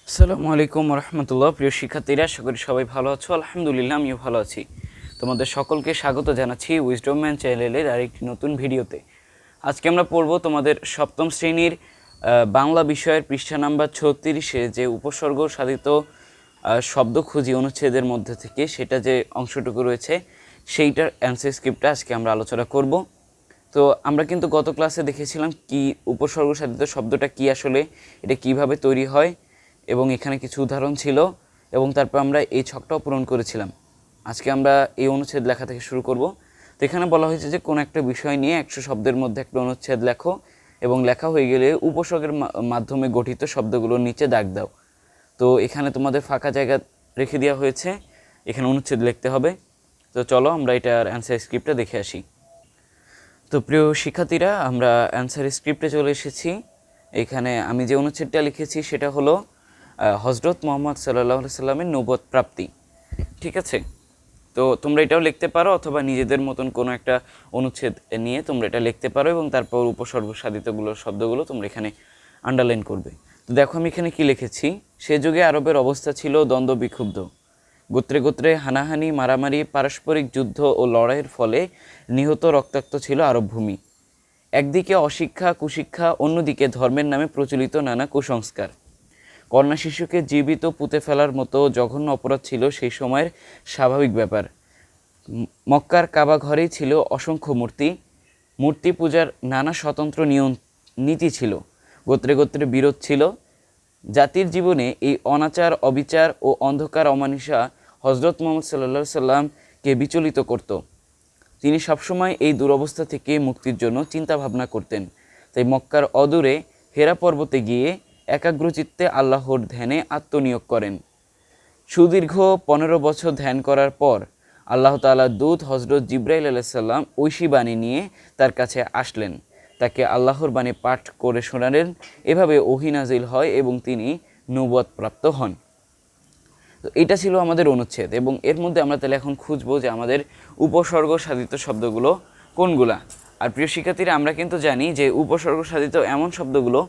আসসালামু আলাইকুম রহমতুল্লাহ। প্রিয় শিক্ষার্থীরা, আশা করি সবাই ভালো আছো। আলহামদুলিল্লাহ, আমিও ভালো আছি। তোমাদের সকলকে স্বাগত জানাচ্ছি উইজডম ম্যান চ্যানেলের আরেকটি নতুন ভিডিওতে। আজকে আমরা পড়ব তোমাদের সপ্তম শ্রেণীর বাংলা বিষয়ের পৃষ্ঠা নাম্বার 36-এ যে উপসর্গ সাধিত শব্দ খুঁজি অনুচ্ছেদের মধ্যে থেকে সেটা যে অংশটুকু রয়েছে সেইটার অ্যান্সার স্ক্রিপ্টটা আজকে আমরা আলোচনা করব। তো আমরা কিন্তু গত ক্লাসে দেখেছিলাম কি উপসর্গ সাধিত শব্দটা কি, আসলে এটা কিভাবে তৈরি হয়, এবং এখানে কিছু উদাহরণ ছিল, এবং তারপর আমরা এই ছকটাও পূরণ করেছিলাম। আজকে আমরা এই অনুচ্ছেদ লেখা থেকে শুরু করব। তো এখানে বলা হয়েছে যে কোনো একটা বিষয় নিয়ে 100 শব্দের মধ্যে একটা অনুচ্ছেদ লেখো, এবং লেখা হয়ে গেলে উপসর্গের মাধ্যমে গঠিত শব্দগুলোর নিচে দাগ দাও। তো এখানে তোমাদের ফাঁকা জায়গা রেখে দেওয়া হয়েছে, এখানে অনুচ্ছেদ লিখতে হবে। তো চলো আমরা এটার অ্যান্সার স্ক্রিপ্টটা দেখে আসি। তো প্রিয় শিক্ষার্থীরা, আমরা অ্যান্সার স্ক্রিপ্টে চলে এসেছি। এখানে আমি যে অনুচ্ছেদটা লিখেছি সেটা হলো হজরত মোহাম্মদ সাল্লাল্লাহু আলাইহি সাল্লামের নবুয়ত প্রাপ্তি। ঠিক আছে, তো তোমরা এটাও লিখতে পারো, অথবা নিজেদের মতন কোনো একটা অনুচ্ছেদ নিয়ে তোমরা এটা লিখতে পারো, এবং তারপর উপসর্গ সাধিতগুলো শব্দগুলো তোমরা এখানে আন্ডারলাইন করবে। তো দেখো আমি এখানে কি লিখেছি। সে যুগে আরবের অবস্থা ছিল দ্বন্দ্ব বিক্ষুব্ধ। গোত্রে গোত্রে হানাহানি, মারামারি, পারস্পরিক যুদ্ধ ও লড়াইয়ের ফলে নিহত রক্তাক্ত ছিল আরব ভূমি। একদিকে অশিক্ষা কুশিক্ষা, অন্যদিকে ধর্মের নামে প্রচলিত নানা কুসংস্কার। কন্যা শিশুকে জীবিত পুঁতে ফেলার মতো জঘন্য অপরাধ ছিল সেই সময়ের স্বাভাবিক ব্যাপার। মক্কার কাবা ঘরেই ছিল অসংখ্য মূর্তি। মূর্তি পূজার নানা স্বতন্ত্র নিয়ম নীতি ছিল। গোত্রে গোত্রে বিরোধ ছিল। জাতির জীবনে এই অনাচার, অবিচার ও অন্ধকার অমানিসা হজরত মুহাম্মদ সাল্লাল্লাহু আলাইহি সাল্লামকে বিচলিত করত। তিনি সবসময় এই দুরবস্থা থেকে মুক্তির জন্য চিন্তা ভাবনা করতেন। তাই মক্কার অদূরে হেরা পর্বতে গিয়ে একাগ্রচিত্তে আল্লাহর ধ্যানে আত্মনিয়োগ করেন। সুদীর্ঘ 15 বছর ধ্যান করার পর আল্লাহ তাআলার দূত হজরত জিবরাইল আলাইহিস সালাম ঐশী বাণী নিয়ে তার কাছে আসলেন। তাকে আল্লাহর বাণী পাঠ করে শোনালেন। এভাবে ওহী নাজিল হয় এবং তিনি নবুয়ত প্রাপ্ত হন। তো এটা ছিল আমাদের অনুচ্ছেদ, এবং এর মধ্যে আমরা তাহলে এখন খুঁজবো যে আমাদের উপসর্গ সাধিত শব্দগুলো কোনগুলা। আর প্রিয় শিক্ষার্থীরা, আমরা কিন্তু জানি যে উপসর্গ সাধিত এমন শব্দগুলো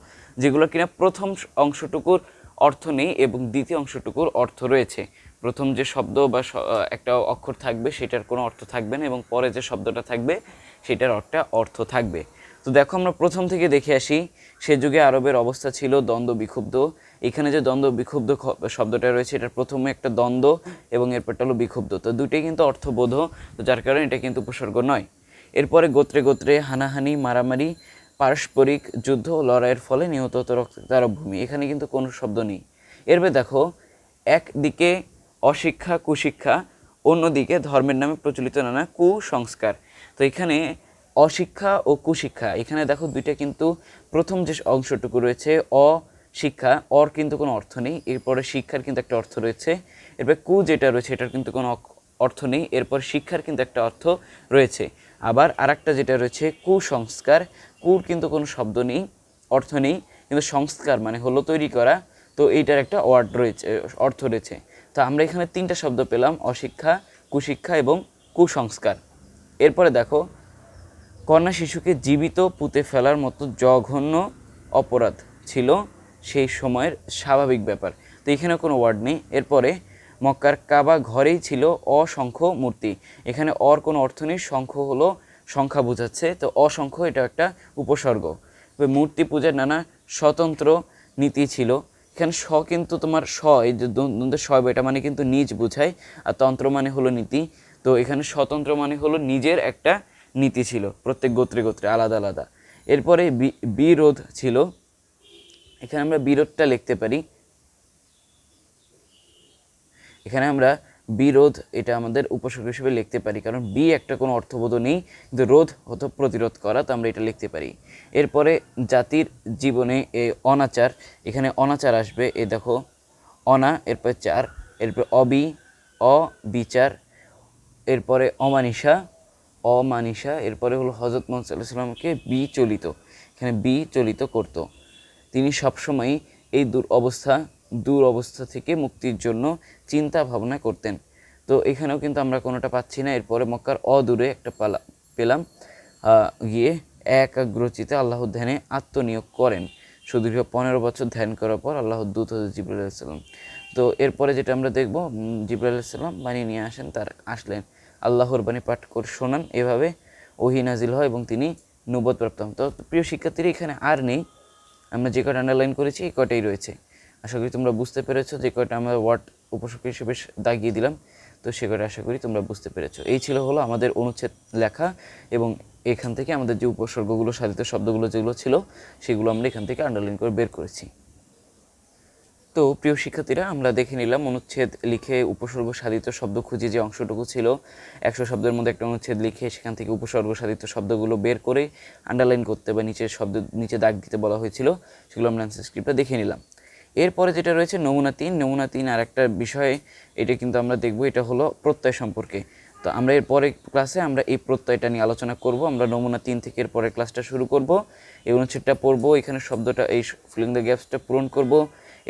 যেগুলো কিনা প্রথম অংশটুকুর অর্থ নেই এবং দ্বিতীয় অংশটুকুর অর্থ রয়েছে। প্রথম যে শব্দ বা একটা অক্ষর থাকবে সেটার কোনো অর্থ থাকবে না, এবং পরে যে শব্দটা থাকবে সেটার একটা অর্থ থাকবে। তো দেখো আমরা প্রথম থেকে দেখে আসি। সে যুগে আরবের অবস্থা ছিল দ্বন্দ্ব বিক্ষুব্ধ। এখানে যে দ্বন্দ্ব বিক্ষুব্ধ শব্দটা রয়েছে, এটার প্রথমে একটা দ্বন্দ্ব এবং এরপরটা হলো বিক্ষুব্ধ। তো দুটোই কিন্তু অর্থবোধ, তো যার কারণে এটা কিন্তু উপসর্গ নয়। এরপরে গোত্রে গোত্রে হানাহানি, মারামারি, পারস্পরিক যুদ্ধ ও লড়াইয়ের ফলে নিহত হতো রক্তাক্ত আরব ভূমি। এখানে কিন্তু কোনো শব্দ নেই। এরপরে দেখো, একদিকে অশিক্ষা কুশিক্ষা, অন্যদিকে ধর্মের নামে প্রচলিত নানা কুসংস্কার। তো এখানে অশিক্ষা ও কুশিক্ষা, এখানে দেখো দুইটা কিন্তু প্রথম যে অংশটুকু রয়েছে অশিক্ষা, অর কিন্তু কোনো অর্থ নেই। এরপরে শিক্ষার কিন্তু একটা অর্থ রয়েছে। এরপরে কু যেটা রয়েছে এটার কিন্তু কোনো অর্থ নেই। এরপর শিক্ষার কিন্তু একটা অর্থ রয়েছে। আবার আরেকটা যেটা রয়েছে কুসংস্কার, কুর কিন্তু কোনো শব্দ নেই, অর্থ নেই, কিন্তু সংস্কার মানে হলো তৈরি করা। তো এইটার একটা ওয়ার্ড রয়েছে, অর্থ রয়েছে। তো আমরা এখানে তিনটা শব্দ পেলাম, অশিক্ষা, কুশিক্ষা এবং কুসংস্কার। এরপরে দেখো, কন্যা শিশুকে জীবিত পুঁতে ফেলার মতো জঘন্য অপরাধ ছিল সেই সময়ের স্বাভাবিক ব্যাপার। তো এখানে কোনো ওয়ার্ড নেই। এরপরে মক্কার কাবা ঘরেই ছিল অসংখ্য মূর্তি। এখানে অর কোনো অর্থ নেই, সংখ্য হলো সংখ্যা বোঝাচ্ছে, তো অসংখ্য এটা একটা উপসর্গ। মূর্তি পূজার নানা স্বতন্ত্র নীতি ছিল। এখানে স কিন্তু তোমার স, এই যে দ্বন্দ্বের স, এটা মানে কিন্তু নিজ বোঝায়, আর তন্ত্র মানে হলো নীতি। তো এখানে স্বতন্ত্র মানে হলো নিজের একটা নীতি ছিল, প্রত্যেক গোত্রে গোত্রে আলাদা আলাদা। এরপরে বিরোধ ছিল। এখানে আমরা বিরোধটা লিখতে পারি। এখানে আমরা বিরোধ, এটা আমাদের উপসর্গ হিসেবে লিখতে পারি, কারণ বি একটা কোনো অর্থবোধ নেই, কিন্তু রোধ হতো প্রতিরোধ করা, তো আমরা এটা লিখতে পারি। এরপরে জাতির জীবনে এ অনাচার, এখানে অনাচার আসবে, এ দেখো অনা, এরপরে চার, এরপরে অবিচার, এরপরে অমানিসা, অমানিসা, এরপরে হলো হজরত মুহাম্মদ সাল্লাল্লাহু আলাইহি সাল্লামকে বিচলিত, এখানে বিচলিত করত। তিনি সবসময় এই দুরবস্থা থেকে মুক্তির জন্য চিন্তা ভাবনা করতেন। তো এখানেও কিন্তু আমরা কোনোটা পাচ্ছি না। এরপরে মক্কার অদূরে একটা পেলাম, গিয়ে একাগ্রচিতে আল্লাহর ধ্যানে আত্মনিয়োগ করেন। সুদীর্ঘ 15 বছর ধ্যান করার পর আল্লাহর দূত হযরত জিবরাইল আলাইহিস সালাম। তো এরপরে যেটা আমরা দেখব, জিবরাইল আলাইহিস সালাম বাণী নিয়ে আসলেন, আল্লাহর বাণী পাঠ করে শোনান, এভাবে ওহী নাজিল হয় এবং তিনি নবুয়ত প্রাপ্ত হন। তো প্রিয় শিক্ষার্থীরা, এখানে আর নেই, আমরা যে কয়টা আন্ডারলাইন করেছি এই কয়টাই রয়েছে। আশা করি তোমরা বুঝতে পেরেছো। যে কয়টা আমরা ওয়ার্ড উপসর্গ হিসেবে দাগিয়ে দিলাম, তো সে কয়টা আশা করি তোমরা বুঝতে পেরেছো। এই হলো আমাদের অনুচ্ছেদ লেখা, এবং এখান থেকে আমাদের যে উপসর্গগুলো, সাধিত শব্দগুলো যেগুলো ছিল সেগুলো আমরা এখান থেকে আন্ডারলাইন করে বের করেছি। তো প্রিয় শিক্ষার্থীরা, আমরা দেখে নিলাম অনুচ্ছেদ লিখে উপসর্গ সাধিত শব্দ খুঁজে যে অংশটুকু ছিল, 100 শব্দের মধ্যে একটা অনুচ্ছেদ লিখে সেখান থেকে উপসর্গ সাধিত শব্দগুলো বের করে আন্ডারলাইন করতে বা নিচে দাগ দিতে বলা হয়েছিল, সেগুলো আমরা অ্যান্সার স্ক্রিপ্টটা দেখে নিলাম। এরপরে যেটা রয়েছে নমুনা 3 আর একটা বিষয়ে, এটা কিন্তু আমরা দেখব, এটা হলো প্রত্যয় সম্পর্কে। তো আমরা এর পরের ক্লাসে আমরা এই প্রত্যয়টা নিয়ে আলোচনা করব। আমরা নমুনা 3 থেকে এর পরের ক্লাসটা শুরু করব, এই অনুচ্ছেদটা পড়ব, এখানে শব্দটা এই ফিলিং দ্য গ্যাপসটা পূরণ করব,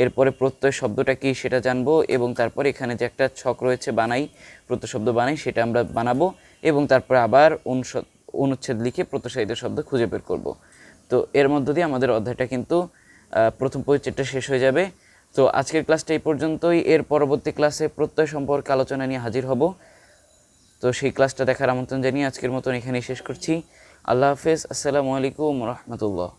এরপরে প্রত্যয় শব্দটা কী সেটা জানবো, এবং তারপরে এখানে যে একটা ছক রয়েছে বানাই, প্রত্যয় শব্দ বানাই, সেটা আমরা বানাবো, এবং তারপরে আবার অনুচ্ছেদ লিখে প্রত্যয়সাধিত শব্দ খুঁজে বের করব। তো এর মধ্য দিয়ে আমাদের অধ্যায়টা কিন্তু প্রথম পরিচ্ছেদটা শেষ হয়ে যাবে। তো আজকের ক্লাসটা এই পর্যন্তই। এর পরবর্তী ক্লাসে প্রত্যয় সম্পর্কে আলোচনা নিয়ে হাজির হব। তো সেই ক্লাসটা দেখার আমন্ত্রণ জানিয়ে আজকের মতন এখানেই শেষ করছি। আল্লাহ হাফেজ। আসসালামু আলাইকুম রহমতুল্লাহ।